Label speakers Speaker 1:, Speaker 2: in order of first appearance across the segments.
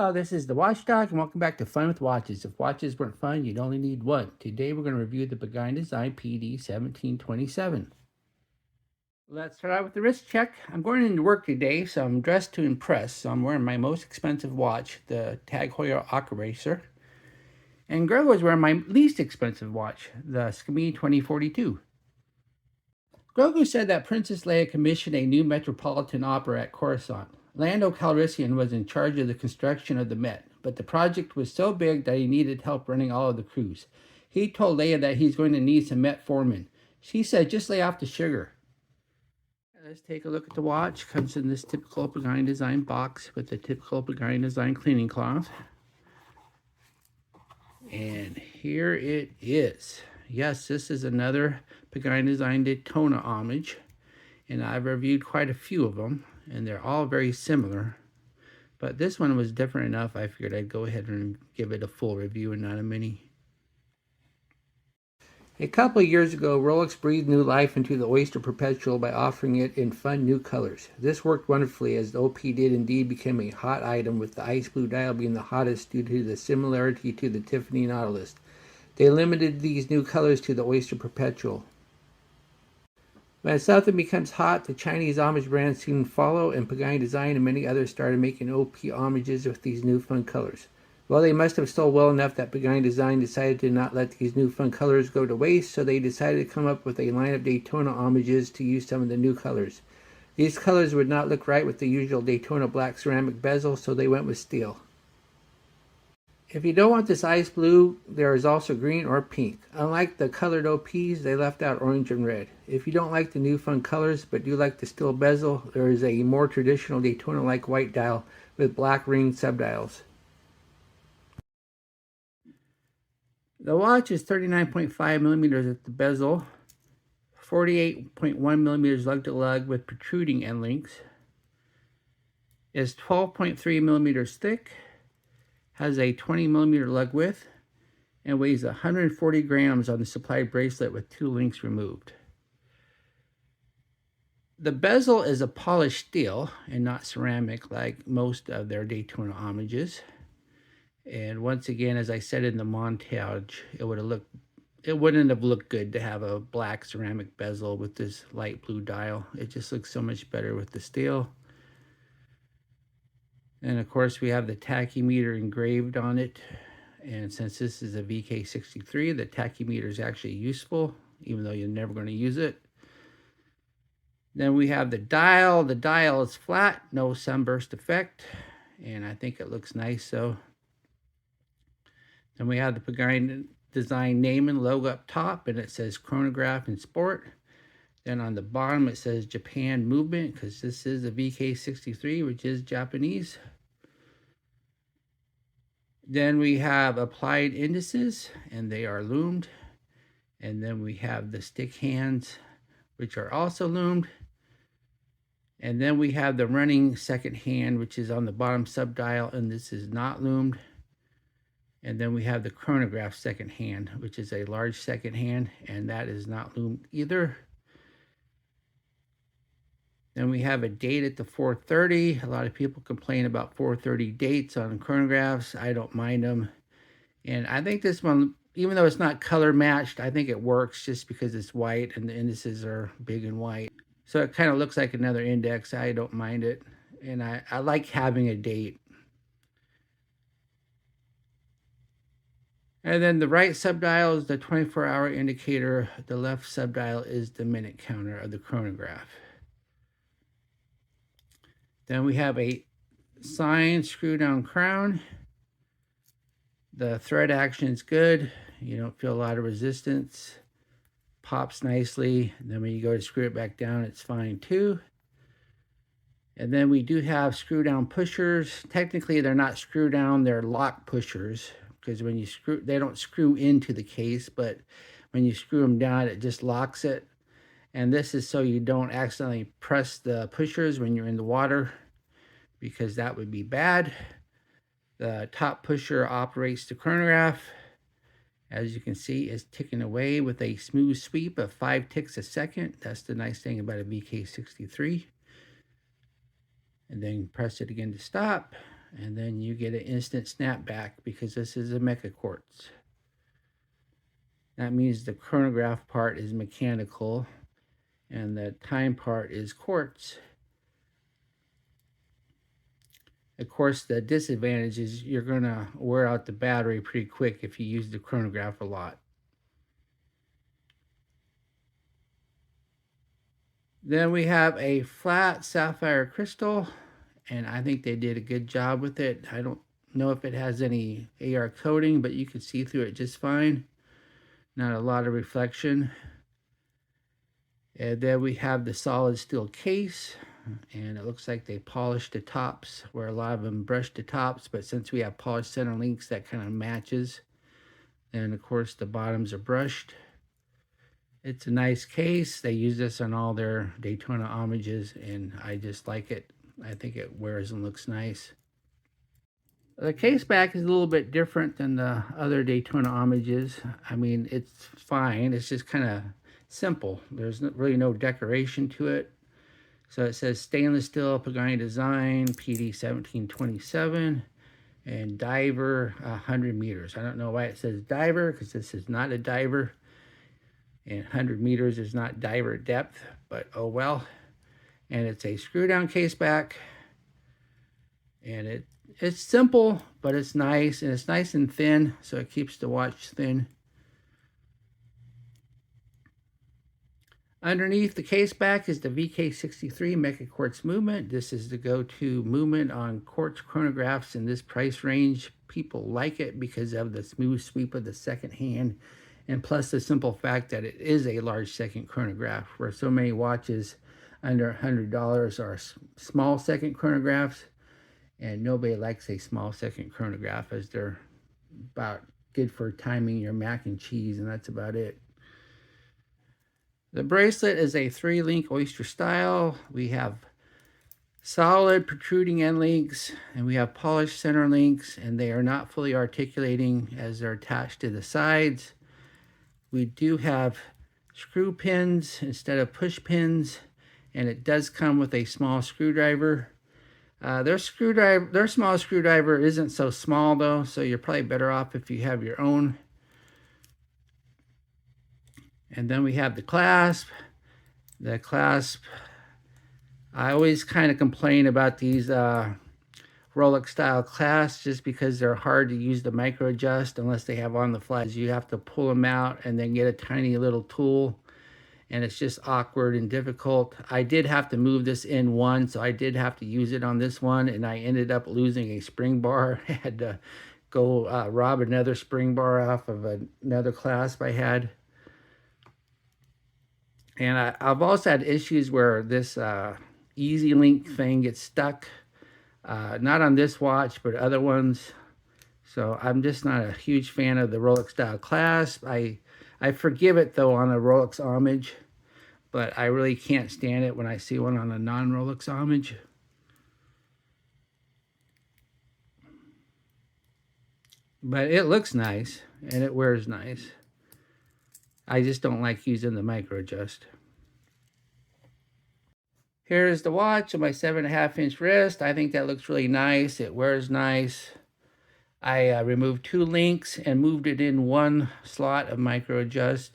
Speaker 1: Hello, this is the Watchdog, and welcome back to Fun with Watches. If watches weren't fun, you'd only need one. Today we're going to review the Pagani Design PD1727. Let's start out with the wrist check. I'm going into work today, so I'm dressed to impress. So I'm wearing my most expensive watch, the Tag Heuer Aqua Racer. And Greg was wearing my least expensive watch, the Skami 2042. Grogu said that Princess Leia commissioned a new Metropolitan Opera at Coruscant. Lando Calrissian was in charge of the construction of the Met, but the project was so big that he needed help running all of the crews. He told Leia that he's going to need some Met foremen. She said, just lay off the sugar. Let's take a look at the watch. Comes in this typical Pagani Design box with the typical Pagani Design cleaning cloth. And here it is. Yes, this is another Pagani Design Daytona homage, and I've reviewed quite a few of them, and they're all very similar. But this one was different enough, I figured I'd go ahead and give it a full review and not a mini. A couple of years ago, Rolex breathed new life into the Oyster Perpetual by offering it in fun new colors. This worked wonderfully, as the OP did indeed become a hot item, with the ice blue dial being the hottest due to the similarity to the Tiffany Nautilus. They limited these new colors to the Oyster Perpetual. When something becomes hot, the Chinese homage brands soon follow, and Pagani Design and many others started making OP homages with these new fun colors. Well, they must have sold well enough that Pagani Design decided to not let these new fun colors go to waste, so they decided to come up with a line of Daytona homages to use some of the new colors. These colors would not look right with the usual Daytona black ceramic bezel, so they went with steel. If you don't want this ice blue, there is also green or pink. Unlike the colored OPs, they left out orange and red. If you don't like the new fun colors, but do like the steel bezel, there is a more traditional Daytona-like white dial with black ring subdials. The watch is 39.5 millimeters at the bezel, 48.1 millimeters lug to lug with protruding end links, is 12.3 millimeters thick, has a 20 millimeter lug width, and weighs 140 grams on the supplied bracelet with 2 links removed. The bezel is a polished steel and not ceramic like most of their Daytona homages. And once again, as I said in the montage, it wouldn't have looked good to have a black ceramic bezel with this light blue dial. It just looks so much better with the steel. And of course, we have the tachymeter engraved on it. And since this is a VK63, the tachymeter is actually useful, even though you're never going to use it. Then we have the dial. The dial is flat, no sunburst effect, and I think it looks nice. So then we have the Pagani Design name and logo up top, and it says Chronograph and Sport. Then on the bottom it says Japan Movement, because this is a VK63, which is Japanese. Then we have applied indices, and they are loomed. And then we have the stick hands, which are also loomed. And then we have the running second hand, which is on the bottom subdial, and this is not loomed. And then we have the Chronograph second hand, which is a large second hand, and that is not loomed either. Then we have a date at the 430. A lot of people complain about 430 dates on chronographs. I don't mind them. And I think this one, even though it's not color matched, I think it works just because it's white and the indices are big and white. So it kind of looks like another index. I don't mind it. And I like having a date. And then the right subdial is the 24-hour indicator. The left subdial is the minute counter of the chronograph. Then we have a signed screw-down crown. The thread action is good. You don't feel a lot of resistance. Pops nicely. And then when you go to screw it back down, it's fine too. And then we do have screw-down pushers. Technically, they're not screw-down, they're lock pushers. Because when you screw, they don't screw into the case, but when you screw them down, it just locks it. And this is so you don't accidentally press the pushers when you're in the water, because that would be bad. The top pusher operates the chronograph. As you can see, it's ticking away with a smooth sweep of 5 ticks a second. That's the nice thing about a VK63. And then press it again to stop. and then you get an instant snapback because this is a mecha quartz. That means the chronograph part is mechanical and the time part is quartz. Of course, the disadvantage is you're going to wear out the battery pretty quick if you use the chronograph a lot. Then we have a flat sapphire crystal, and I think they did a good job with it. I don't know if it has any AR coating, but you can see through it just fine. Not a lot of reflection. And then we have the solid steel case, and it looks like they polished the tops, where a lot of them brushed the tops, but since we have polished center links, that kind of matches. And of course the bottoms are brushed. It's a nice case. They use this on all their Daytona homages, and I just like it. I think it wears and looks nice. The Caseback is a little bit different than the other Daytona homages. I mean, it's fine. It's just kind of simple. There's really no decoration to it. So it says stainless steel Pagani Design PD1727 and diver 100 meters. I don't know why it says diver, because this is not a diver. And 100 meters is not diver depth, but oh well. And it's a screw down case back. And it's simple, but it's nice. And it's nice and thin, so it keeps the watch thin. Underneath the case back is the VK63 Mecha Quartz movement. This is the go-to movement on quartz chronographs in this price range. People like it because of the smooth sweep of the second hand, and plus the simple fact that it is a large second chronograph, where so many watches under $100 are small second chronographs, and nobody likes a small second chronograph, as they're about good for timing your mac and cheese, and that's about it. The bracelet is a 3-link oyster style. We have solid protruding end links, and we have polished center links, and they are not fully articulating as they're attached to the sides. We do have screw pins instead of push pins, and it does come with a small screwdriver. Their small screwdriver isn't so small though, so you're probably better off if you have your own. And then we have the clasp. The clasp, I always kind of complain about these Rolex style clasps just because they're hard to use the micro adjust unless they have on the flash. You have to pull them out and then get a tiny little tool, and it's just awkward and difficult. I did have to move this in one, so I did have to use it on this one, and I ended up losing a spring bar. I had to go rob another spring bar off of another clasp I had. And I've also had issues where this easy link thing gets stuck. Not on this watch, but other ones. So I'm just not a huge fan of the Rolex style clasp. I forgive it though on a Rolex homage, but I really can't stand it when I see one on a non-Rolex homage. But it looks nice and it wears nice. I just don't like using the micro adjust. Here's the watch on my 7.5-inch wrist. I think that looks really nice. It wears nice. I removed 2 links and moved it in one slot of micro adjust.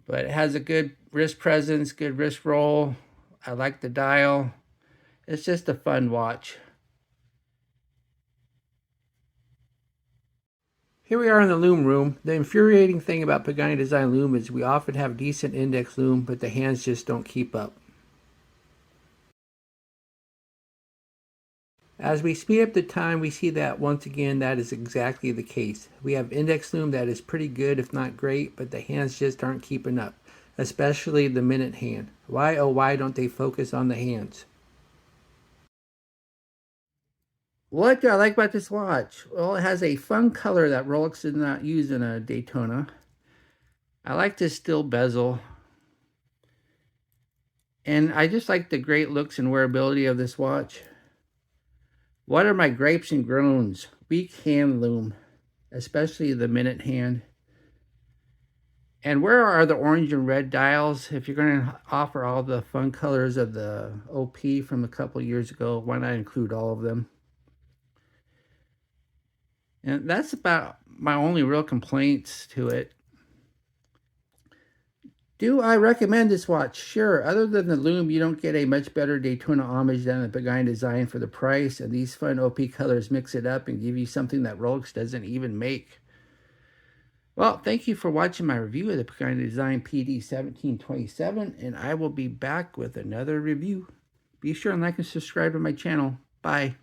Speaker 1: But it has a good wrist presence, good wrist roll. I like the dial. It's just a fun watch. Here we are in the lume room. The infuriating thing about Pagani Design lume is we often have decent index lume, but the hands just don't keep up. As we speed up the time, we see that once again that is exactly the case. We have index lume that is pretty good, if not great, but the hands just aren't keeping up, especially the minute hand. Why, oh why don't they focus on the hands? What do I like about this watch? Well, it has a fun color that Rolex did not use in a Daytona. I like this steel bezel. And I just like the great looks and wearability of this watch. What are my gripes and groans? Weak hand lume, especially the minute hand. And where are the orange and red dials? If you're going to offer all the fun colors of the OP from a couple years ago, why not include all of them? And that's about my only real complaints to it. Do I recommend this watch? Sure. Other than the lume, you don't get a much better Daytona homage than the Pagani Design for the price, and these fun OP colors mix it up and give you something that Rolex doesn't even make. Well, thank you for watching my review of the Pagani Design PD1727, and I will be back with another review. Be sure and like and subscribe to my channel. Bye.